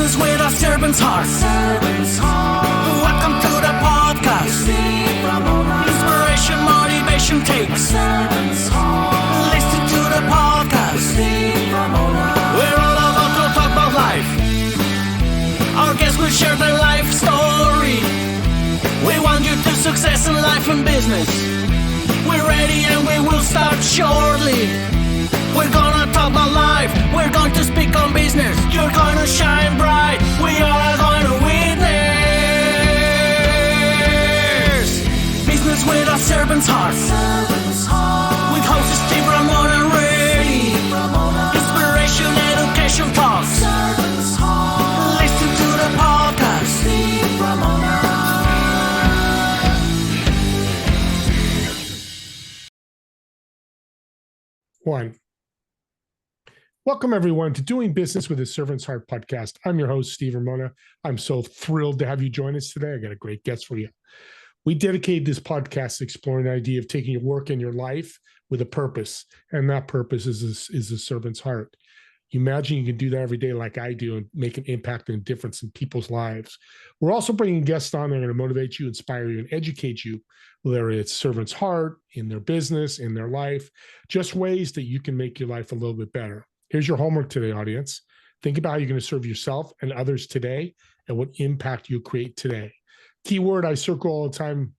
Business with a servant's heart. Welcome to the podcast. Inspiration, motivation takes. Listen to the podcast. We're all about to talk about life. Our guests will share their life story. We want you to success in life and business. We're ready and we will start shortly. We're gonna talk about life. We're going to speak on business. You're gonna shine bright. We are going to witness. Business with a servant's heart. With hosts Steve, Ramona, and Ray. Inspiration, education talks. Listen to the podcast. Steve, Ramona. One. Welcome, everyone, to Doing Business with a Servant's Heart podcast. I'm your host, Steve Ramona. I'm so thrilled to have you join us today. I got a great guest for you. We dedicate this podcast to exploring the idea of taking your work and your life with a purpose, and that purpose is a servant's heart. You imagine you can do that every day like I do and make an impact and a difference in people's lives. We're also bringing guests on that are going to motivate you, inspire you, and educate you, whether it's servant's heart, in their business, in their life, just ways that you can make your life a little bit better. Here's your homework today, audience. Think about how you're going to serve yourself and others today and what impact you create today. Key word I circle all the time,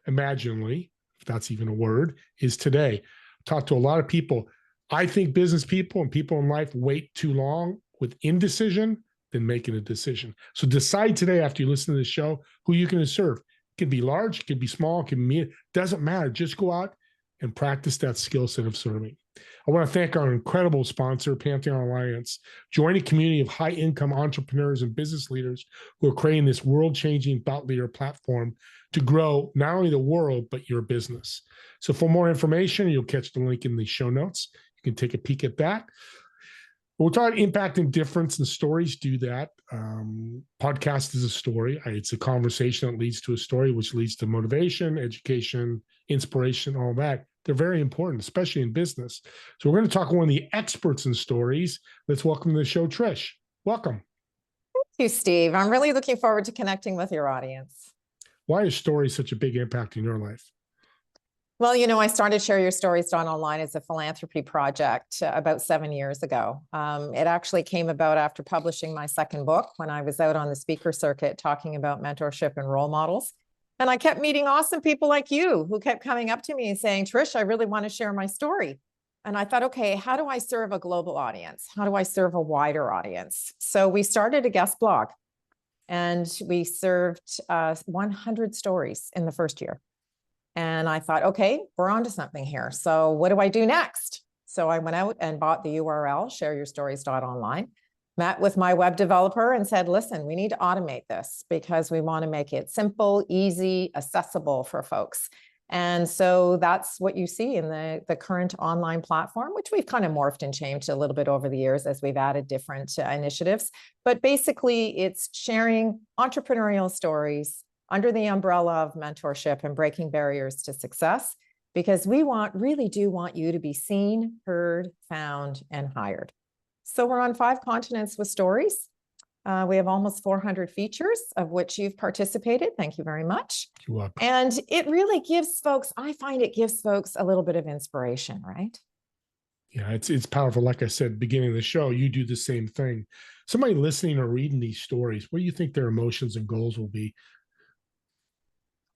imaginally, if that's even a word, is today. Talk to a lot of people. I think business people and people in life wait too long with indecision than making a decision. So decide today after you listen to the show who you're going to serve. It can be large, it can be small, it can be, doesn't matter. Just go out and practice that skill set of serving. I want to thank our incredible sponsor, Pantheon Alliance. Join a community of high-income entrepreneurs and business leaders who are creating this world-changing thought leader platform to grow not only the world, but your business. So for more information, you'll catch the link in the show notes. You can take a peek at that. We'll talk about impact and difference, and stories do that. Podcast is a story. It's a conversation that leads to a story, which leads to motivation, education, inspiration, all that. They're very important, especially in business. So we're going to talk to one of the experts in stories. Let's welcome to the show, Trish. Welcome. Thank you, Steve. I'm really looking forward to connecting with your audience. Why is story such a big impact in your life? Well, I started Share Your Stories Online as a philanthropy project about 7 years ago. It actually came about after publishing my second book when I was out on the speaker circuit talking about mentorship and role models. And I kept meeting awesome people like you who kept coming up to me and saying, Trish, I really want to share my story. And I thought, okay, how do I serve a global audience? How do I serve a wider audience? So we started a guest blog and we served 100 stories in the first year. And I thought, okay, we're onto something here. So what do I do next? So I went out and bought the URL, shareyourstories.online, met with my web developer and said, listen, we need to automate this because we want to make it simple, easy, accessible for folks. And so that's what you see in the current online platform, which we've kind of morphed and changed a little bit over the years as we've added different initiatives. But basically, it's sharing entrepreneurial stories under the umbrella of mentorship and breaking barriers to success, because we really do want you to be seen, heard, found, and hired. So we're on 5 continents with stories. We have almost 400 features, of which you've participated. Thank you very much. You're welcome. And it really gives folks, I find it gives folks a little bit of inspiration, right? Yeah, it's powerful. Like I said, beginning of the show, you do the same thing. Somebody listening or reading these stories, what do you think their emotions and goals will be?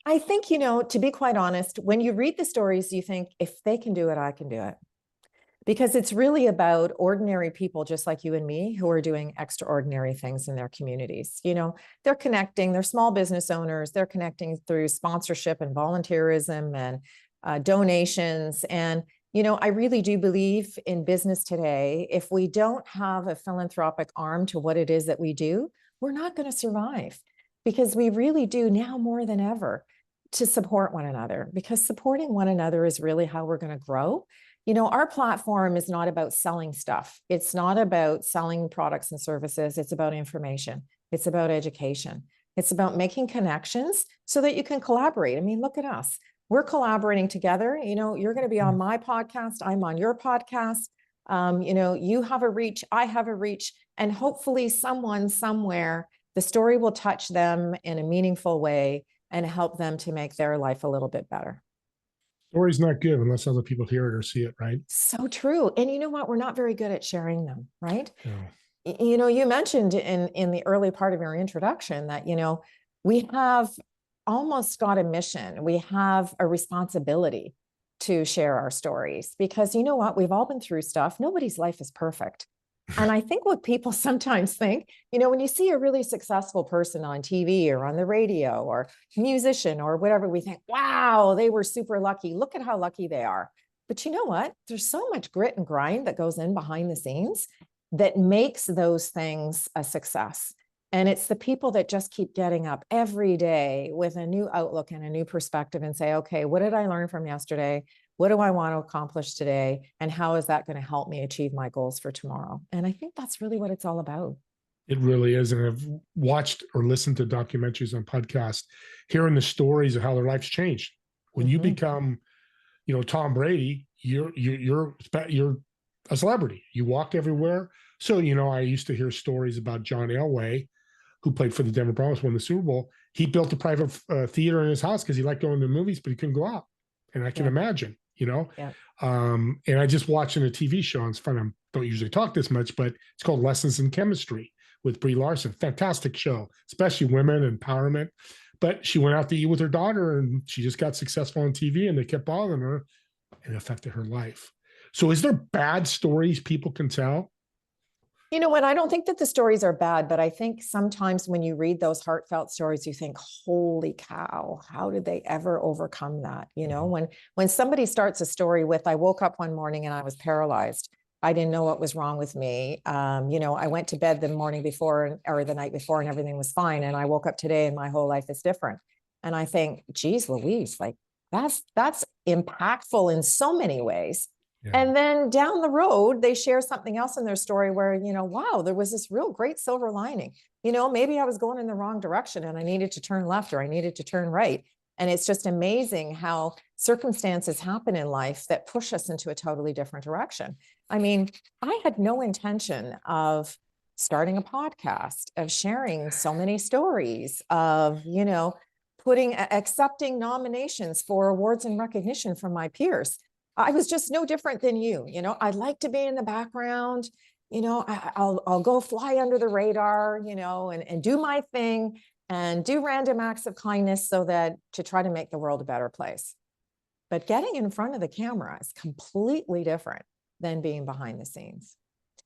I think, to be quite honest, when you read the stories, you think, if they can do it, I can do it. Because it's really about ordinary people just like you and me who are doing extraordinary things in their communities. They're connecting, they're small business owners, they're connecting through sponsorship and volunteerism and donations. And, I really do believe in business today, if we don't have a philanthropic arm to what it is that we do, we're not going to survive. Because we really do now more than ever to support one another, because supporting one another is really how we're going to grow. Our platform is not about selling stuff. It's not about selling products and services. It's about information. It's about education. It's about making connections so that you can collaborate. I mean, look at us. We're collaborating together. You're going to be on my podcast. I'm on your podcast. You have a reach, I have a reach, and hopefully someone somewhere, the story will touch them in a meaningful way and help them to make their life a little bit better. Story's not good unless other people hear it or see it, right? So true. And you know what? We're not very good at sharing them, right? Yeah. You mentioned in the early part of your introduction that, we have almost got a mission. We have a responsibility to share our stories because you know what? We've all been through stuff. Nobody's life is perfect. And I think what people sometimes think, when you see a really successful person on TV or on the radio or musician or whatever, we think, wow, they were super lucky. Look at how lucky they are. But you know what? There's so much grit and grind that goes in behind the scenes that makes those things a success. And it's the people that just keep getting up every day with a new outlook and a new perspective and say, okay, what did I learn from yesterday? What do I want to accomplish today? And how is that going to help me achieve my goals for tomorrow? And I think that's really what it's all about. It really is. And I've watched or listened to documentaries on podcasts, hearing the stories of how their life's changed. When you become, Tom Brady, you're a celebrity. You walk everywhere. So, I used to hear stories about John Elway, who played for the Denver Broncos, won the Super Bowl. He built a private theater in his house because he liked going to the movies, but he couldn't go out. And I can imagine, Yeah. And I just watched a TV show. And it's fun. I don't usually talk this much, but it's called Lessons in Chemistry with Brie Larson. Fantastic show, especially women empowerment. But she went out to eat with her daughter and she just got successful on TV and they kept bothering her and it affected her life. So is there bad stories people can tell? You know what? I don't think that the stories are bad, but I think sometimes when you read those heartfelt stories, you think, holy cow, how did they ever overcome that? When somebody starts a story with, I woke up one morning and I was paralyzed. I didn't know what was wrong with me. I went to bed the morning before or the night before and everything was fine. And I woke up today and my whole life is different. And I think, geez, Louise, like that's impactful in so many ways. Yeah. And then down the road, they share something else in their story where, wow, there was this real great silver lining. Maybe I was going in the wrong direction and I needed to turn left or I needed to turn right. And it's just amazing how circumstances happen in life that push us into a totally different direction. I mean, I had no intention of starting a podcast, of sharing so many stories, of, accepting nominations for awards and recognition from my peers. I was just no different than you. I'd like to be in the background. I'll go fly under the radar, and do my thing and do random acts of kindness to try to make the world a better place. But getting in front of the camera is completely different than being behind the scenes.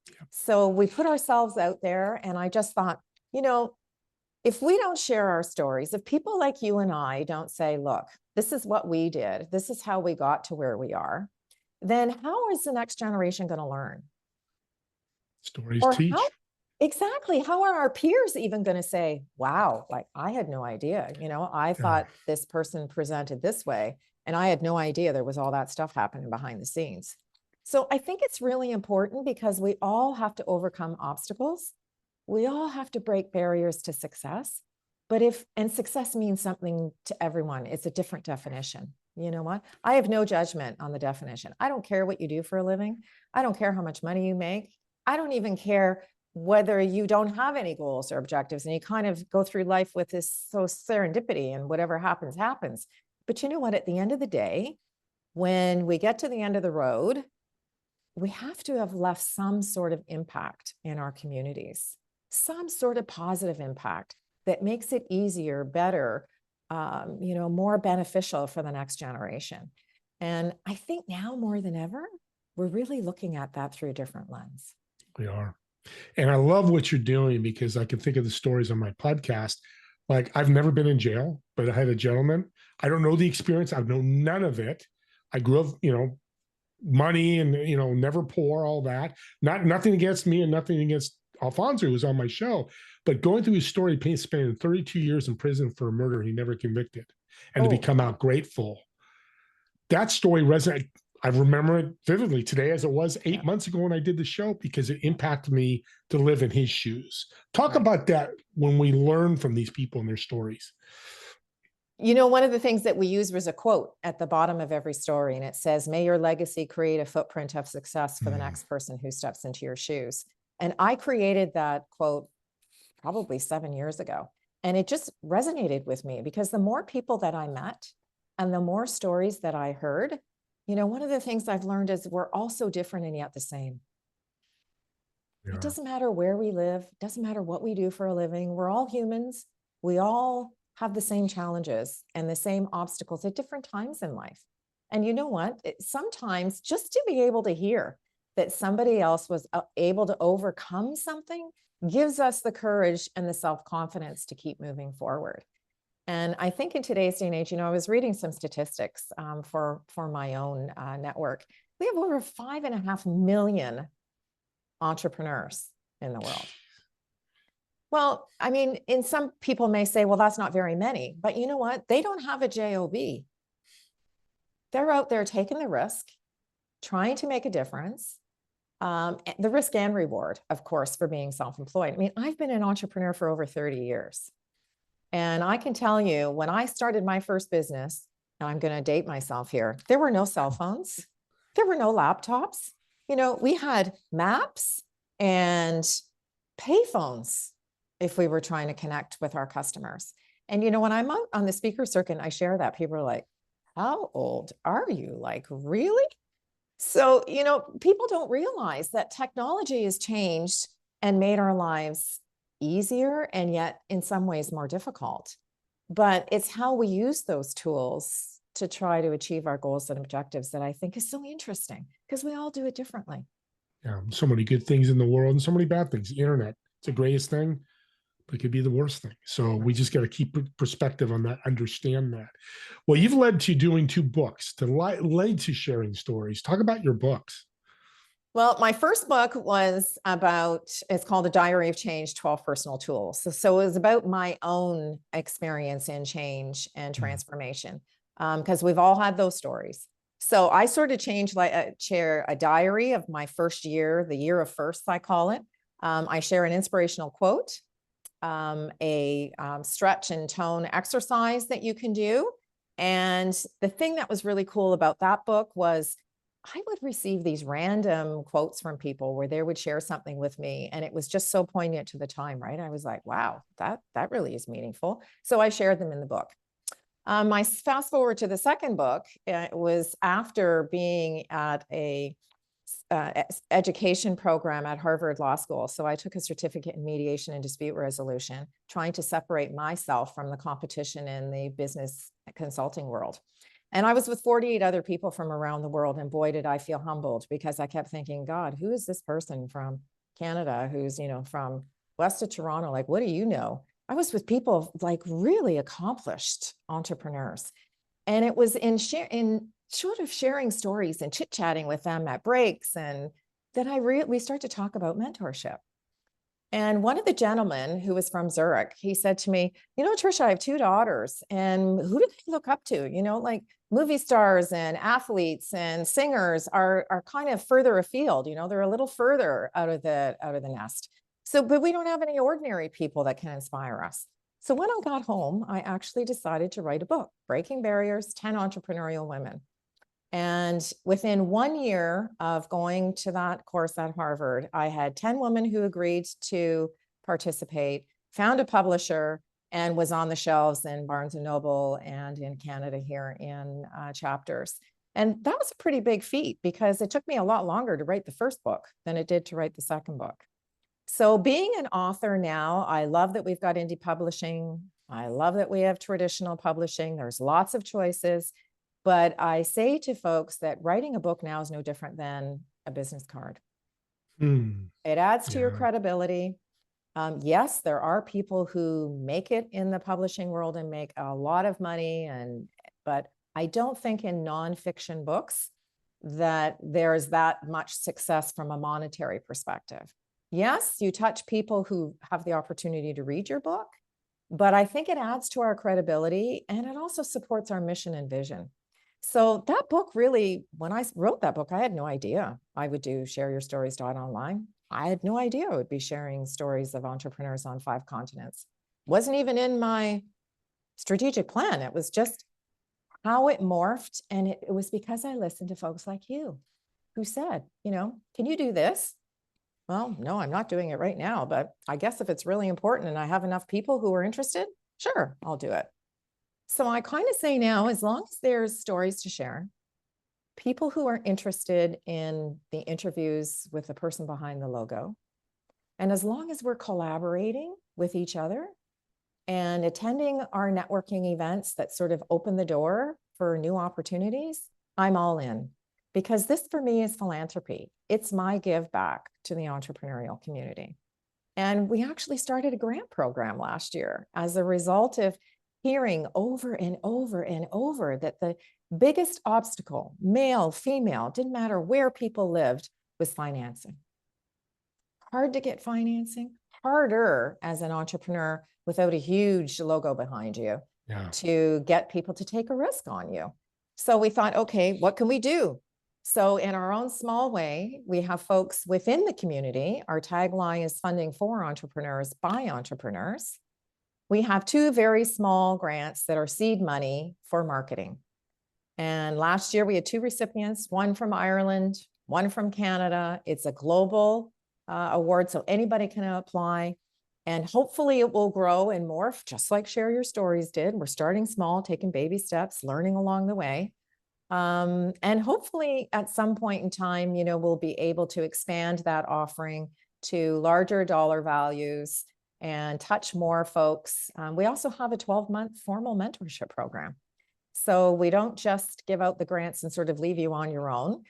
Yeah. So we put ourselves out there, and I just thought, if we don't share our stories, if people like you and I don't say, look, this is what we did, this is how we got to where we are, then how is the next generation going to learn? Stories teach. Exactly. How are our peers even going to say, wow, like I had no idea, I thought this person presented this way, and I had no idea there was all that stuff happening behind the scenes. So I think it's really important because we all have to overcome obstacles. We all have to break barriers to success. And success means something to everyone. It's a different definition. You know what? I have no judgment on the definition. I don't care what you do for a living. I don't care how much money you make. I don't even care whether you don't have any goals or objectives and you kind of go through life with this serendipity and whatever happens, happens. But you know what? At the end of the day, when we get to the end of the road, we have to have left some sort of impact in our communities, some sort of positive impact that makes it easier, better, more beneficial for the next generation. And I think now more than ever, we're really looking at that through a different lens. We are. And I love what you're doing because I can think of the stories on my podcast. Like I've never been in jail, but I had a gentleman. I don't know the experience. I've known none of it. I grew up, money and, never poor, all that. Nothing against me and nothing against Alfonso, who was on my show. But going through his story, spending 32 years in prison for a murder he never convicted, and to become out grateful. That story resonated. I remember it vividly today as it was 8 months ago when I did the show because it impacted me to live in his shoes. Talk about that when we learn from these people and their stories. You know, one of the things that we use was a quote at the bottom of every story, and it says, "May your legacy create a footprint of success for the next person who steps into your shoes." And I created that quote probably 7 years ago. And it just resonated with me because the more people that I met and the more stories that I heard, you know, one of the things I've learned is we're all so different and yet the same. Yeah. It doesn't matter where we live, doesn't matter what we do for a living. We're all humans. We all have the same challenges and the same obstacles at different times in life. And you know what? Sometimes just to be able to hear that somebody else was able to overcome something gives us the courage and the self-confidence to keep moving forward. And I think in today's day and age, you know, I was reading some statistics for my own network. We have over 5.5 million entrepreneurs in the world. Well, I mean, and some people may say, well, that's not very many, but you know what? They don't have a job. They're out there taking the risk, trying to make a difference. The risk and reward, of course, for being self-employed. I mean, I've been an entrepreneur for over 30 years. And I can tell you, when I started my first business, and I'm going to date myself here, there were no cell phones. There were no laptops. You know, we had maps and payphones if we were trying to connect with our customers. And, you know, when I'm out on the speaker circuit, I share that, people are like, how old are you? Like, really? So, you know, people don't realize that technology has changed and made our lives easier and yet in some ways more difficult. But it's how we use those tools to try to achieve our goals and objectives that I think is so interesting because we all do it differently. Yeah, so many good things in the world and so many bad things. The internet, it's the greatest thing, but it could be the worst thing. So we just got to keep perspective on that, understand that. Well, you've led to doing 2 books, led to sharing stories. Talk about your books. Well, my first book was about, it's called A Diary of Change, 12 Personal Tools. So it was about my own experience in change and transformation, because we've all had those stories. So I sort of share a diary of my first year, the year of firsts, I call it. I share an inspirational quote, a stretch and tone exercise that you can do. And the thing that was really cool about that book was I would receive these random quotes from people where they would share something with me. And it was just so poignant to the time, right? I was like, wow, that really is meaningful. So I shared them in the book. My fast forward to the second book, it was after being at a education program at Harvard Law School. So I took a certificate in mediation and dispute resolution, trying to separate myself from the competition in the business consulting world. And I was with 48 other people from around the world. And boy, did I feel humbled because I kept thinking, God, who is this person from Canada who's, you know, from west of Toronto? Like, what do you know? I was with people like really accomplished entrepreneurs. And it was in sort of sharing stories and chit-chatting with them at breaks. And then we start to talk about mentorship. And one of the gentlemen who was from Zurich, he said to me, you know, Trish, I have 2 daughters, and who do they look up to? You know, like movie stars and athletes and singers are kind of further afield. You know, they're a little further out of the nest. So, but we don't have any ordinary people that can inspire us. So when I got home, I actually decided to write a book, Breaking Barriers, 10 Entrepreneurial Women. And within 1 year of going to that course at Harvard, I had 10 women who agreed to participate, found a publisher, and was on the shelves in Barnes & Noble and in Canada here in chapters. And that was a pretty big feat because it took me a lot longer to write the first book than it did to write the second book. So being an author now, I love that we've got indie publishing. I love that we have traditional publishing. There's lots of choices. But I say to folks that writing a book now is no different than a business card. It adds to your credibility. Yes, there are people who make it in the publishing world and make a lot of money, but I don't think in nonfiction books that there's that much success from a monetary perspective. Yes, you touch people who have the opportunity to read your book, but I think it adds to our credibility and it also supports our mission and vision. So that book really, when I wrote that book, I had no idea I would do shareyourstories.online. I had no idea I would be sharing stories of entrepreneurs on 5 continents. Wasn't even in my strategic plan. It was just how it morphed. And it was because I listened to folks like you who said, can you do this? Well, no, I'm not doing it right now, but I guess if it's really important and I have enough people who are interested, sure, I'll do it. So I kind of say now, as long as there's stories to share, people who are interested in the interviews with the person behind the logo, and as long as we're collaborating with each other and attending our networking events that sort of open the door for new opportunities, I'm all in. Because this for me is philanthropy. It's my give back to the entrepreneurial community. And we actually started a grant program last year as a result of hearing over and over and over that the biggest obstacle, male, female, didn't matter where people lived, was financing. Hard to get financing, harder as an entrepreneur without a huge logo behind you to get people to take a risk on you. So we thought, okay, what can we do? So in our own small way, we have folks within the community. Our tagline is funding for entrepreneurs by entrepreneurs. We have 2 very small grants that are seed money for marketing. And last year we had 2 recipients, one from Ireland, one from Canada. It's a global award, so anybody can apply. And hopefully it will grow and morph, just like Share Your Stories did. We're starting small, taking baby steps, learning along the way. And hopefully at some point in time, we'll be able to expand that offering to larger dollar values and touch more folks. We also have a 12-month formal mentorship program. So we don't just give out the grants and sort of leave you on your own.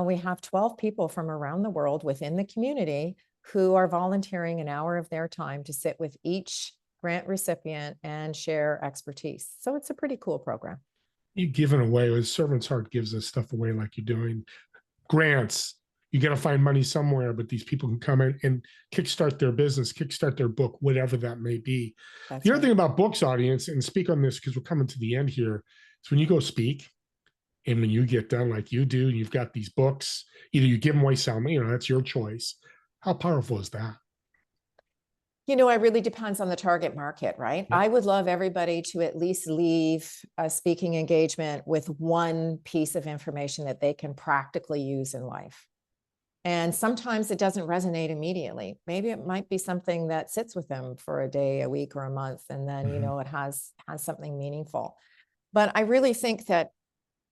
We have 12 people from around the world within the community who are volunteering an hour of their time to sit with each grant recipient and share expertise. So it's a pretty cool program. You've given away, with Servant's Heart gives us stuff away like you're doing. Grants, you got to find money somewhere, but these people can come in and kickstart their business, kickstart their book, whatever that may be. That's the other right. thing about books, audience, and speak on this because we're coming to the end here, is when you go speak and when you get done like you do, and you've got these books, either you give them away, sell them, that's your choice. How powerful is that? It really depends on the target market, right? Yeah. I would love everybody to at least leave a speaking engagement with one piece of information that they can practically use in life. And sometimes it doesn't resonate immediately. Maybe it might be something that sits with them for a day, a week, or a month, and then, it has something meaningful. But I really think that,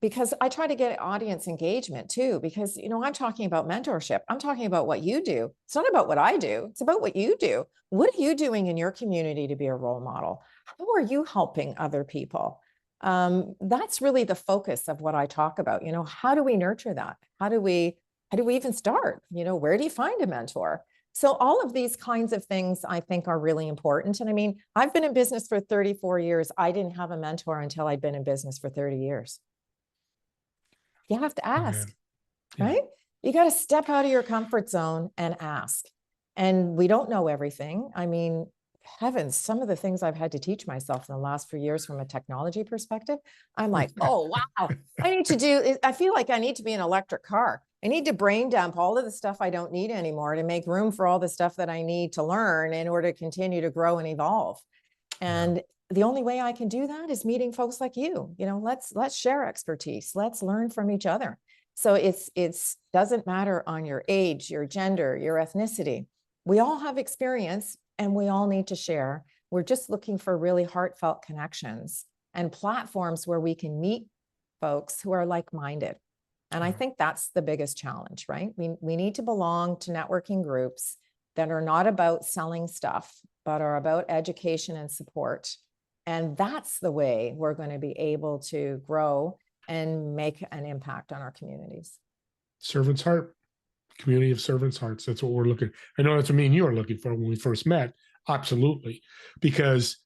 because I try to get audience engagement too, because, I'm talking about mentorship. I'm talking about what you do. It's not about what I do. It's about what you do. What are you doing in your community to be a role model? How are you helping other people? That's really the focus of what I talk about. How do we nurture that? How do we even start? Where do you find a mentor? So all of these kinds of things I think are really important. And I mean, I've been in business for 34 years. I didn't have a mentor until I'd been in business for 30 years. You have to ask, right? You got to step out of your comfort zone and ask. And we don't know everything. I mean, heavens, some of the things I've had to teach myself in the last few years from a technology perspective, I'm like, oh, wow, I feel like I need to be an electric car. I need to brain dump all of the stuff I don't need anymore to make room for all the stuff that I need to learn in order to continue to grow and evolve. And the only way I can do that is meeting folks like you. Let's share expertise. Let's learn from each other. So it's doesn't matter on your age, your gender, your ethnicity. We all have experience and we all need to share. We're just looking for really heartfelt connections and platforms where we can meet folks who are like-minded. And I think that's the biggest challenge, right? We need to belong to networking groups that are not about selling stuff, but are about education and support. And that's the way we're going to be able to grow and make an impact on our communities. Servant's Heart, community of servants' hearts. That's what we're looking. I know that's what me and you are looking for when we first met. Absolutely. Because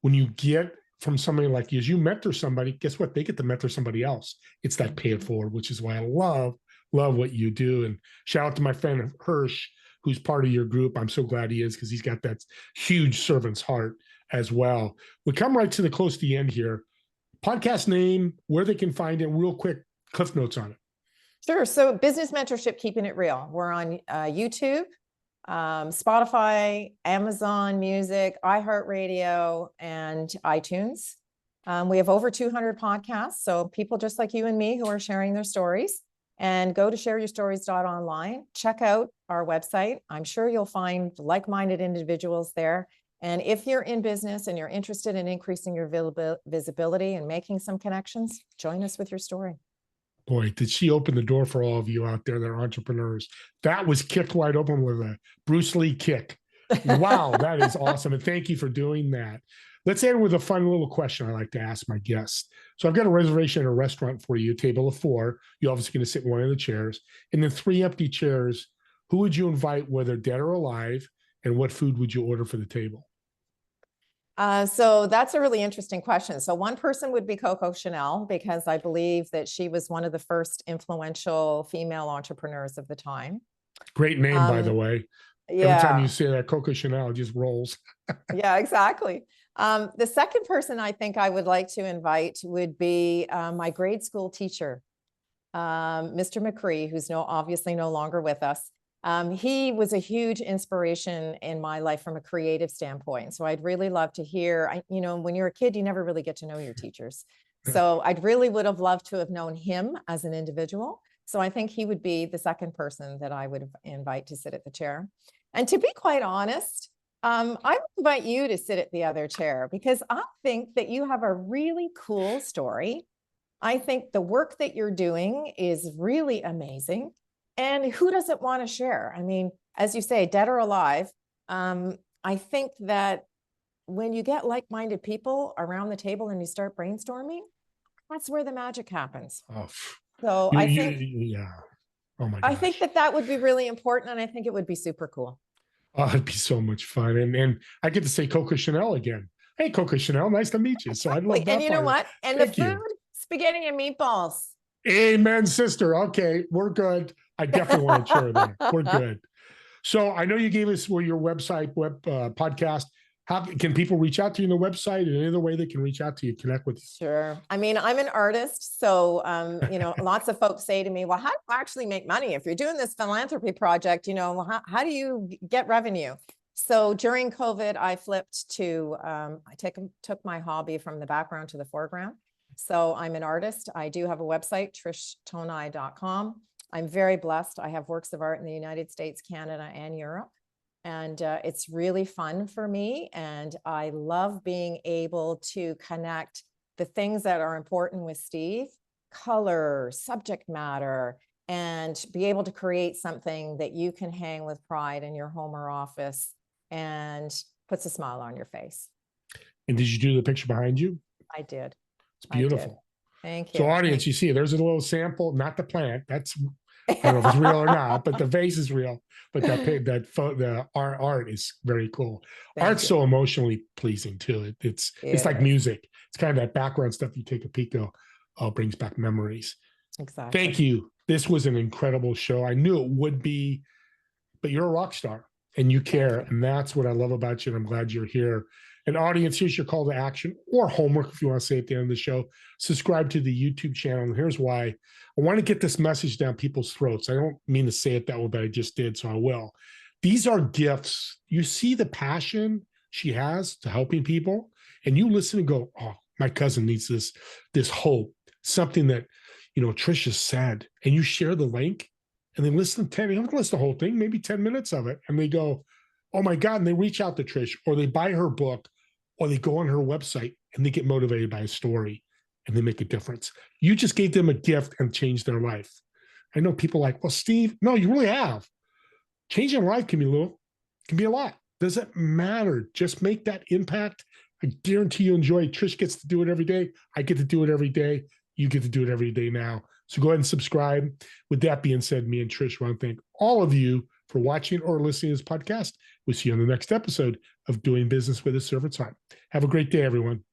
when you get from somebody like you, as you mentor somebody, guess what? They get to mentor somebody else. It's that pay it forward, which is why I love what you do. And shout out to my friend Hirsch, who's part of your group. I'm so glad he is, because he's got that huge servant's heart as well. We come right to the close to the end here. Podcast name, where they can find it, real quick, cliff notes on it. Sure. So Business Mentorship, Keeping It Real. We're on YouTube, Spotify, Amazon Music, iHeartRadio, and iTunes. We have over 200 podcasts. So people just like you and me who are sharing their stories. And go to shareyourstories.online. Check out our website. I'm sure you'll find like-minded individuals there. And if you're in business and you're interested in increasing your visibility and making some connections, join us with your story. Boy, did she open the door for all of you out there that are entrepreneurs. That was kicked wide open with a Bruce Lee kick. Wow, that is awesome. And thank you for doing that. Let's end with a fun little question I like to ask my guests. So I've got a reservation at a restaurant for you, table of 4. You're obviously going to sit in one of the chairs. And then 3 empty chairs. Who would you invite, whether dead or alive? And what food would you order for the table? So that's a really interesting question. So one person would be Coco Chanel, because I believe that she was one of the first influential female entrepreneurs of the time. Great name, by the way. Yeah. Every time you say that, Coco Chanel just rolls. Yeah, exactly. The second person I think I would like to invite would be my grade school teacher, Mr. McCree, who's obviously no longer with us. He was a huge inspiration in my life from a creative standpoint. So I'd really love to hear, when you're a kid, you never really get to know your teachers. So I'd really would have loved to have known him as an individual. So I think he would be the second person that I would invite to sit at the chair. And to be quite honest, I would invite you to sit at the other chair, because I think that you have a really cool story. I think the work that you're doing is really amazing. And who doesn't want to share? I mean, as you say, dead or alive, I think that when you get like-minded people around the table and you start brainstorming, that's where the magic happens. Oh, so I think, yeah. Oh my gosh. I think that would be really important. And I think it would be super cool. Oh, it'd be so much fun. And I get to say Coco Chanel again. Hey, Coco Chanel, nice to meet you. So I'd love that. And you know what? And Thank the food, you. Spaghetti and meatballs. Amen, sister. Okay, we're good. I definitely want to share there. We're good. So I know you gave us your website, podcast. How can people reach out to you on the website, and any other way they can reach out to you, connect with you? Sure. I mean, I'm an artist. So, lots of folks say to me, well, how do you actually make money? If you're doing this philanthropy project, well, how do you get revenue? So during COVID, I flipped to, I took my hobby from the background to the foreground. So I'm an artist. I do have a website, trishtonaj.com. I'm very blessed. I have works of art in the United States, Canada, and Europe. And it's really fun for me. And I love being able to connect the things that are important with Steve, color, subject matter, and be able to create something that you can hang with pride in your home or office and puts a smile on your face. And did you do the picture behind you? I did. It's beautiful. Thank you. So audience, you see, there's a little sample, not the plant. That's, I don't know if it's real or not, but the vase is real. But the art is very cool. Art's so emotionally pleasing too. It's like music. It's kind of that background stuff. You take a peek, brings back memories. Exactly. Thank you. This was an incredible show. I knew it would be, but you're a rock star and you care. And that's what I love about you. And I'm glad you're here. And audience, here's your call to action or homework, if you want to say at the end of the show. Subscribe to the YouTube channel. And here's why. I want to get this message down people's throats. I don't mean to say it that way, but I just did, so I will. These are gifts. You see the passion she has to helping people, and you listen and go, oh, my cousin needs this hope, something that, Trish has said, and you share the link, and they listen to 10, they don't listen to the whole thing, maybe 10 minutes of it, and they go, oh my God, and they reach out to Trish, or they buy her book, or they go on her website, and they get motivated by a story, and they make a difference. You just gave them a gift and changed their life. I know people like, well, Steve, no, you really have. Changing life can be a lot. Doesn't matter. Just make that impact. I guarantee you enjoy. Trish gets to do it every day. I get to do it every day. You get to do it every day now. So go ahead and subscribe. With that being said, me and Trish want to thank all of you for watching or listening to this podcast. We'll see you on the next episode of Doing Business with a Servant's Heart. Have a great day, everyone.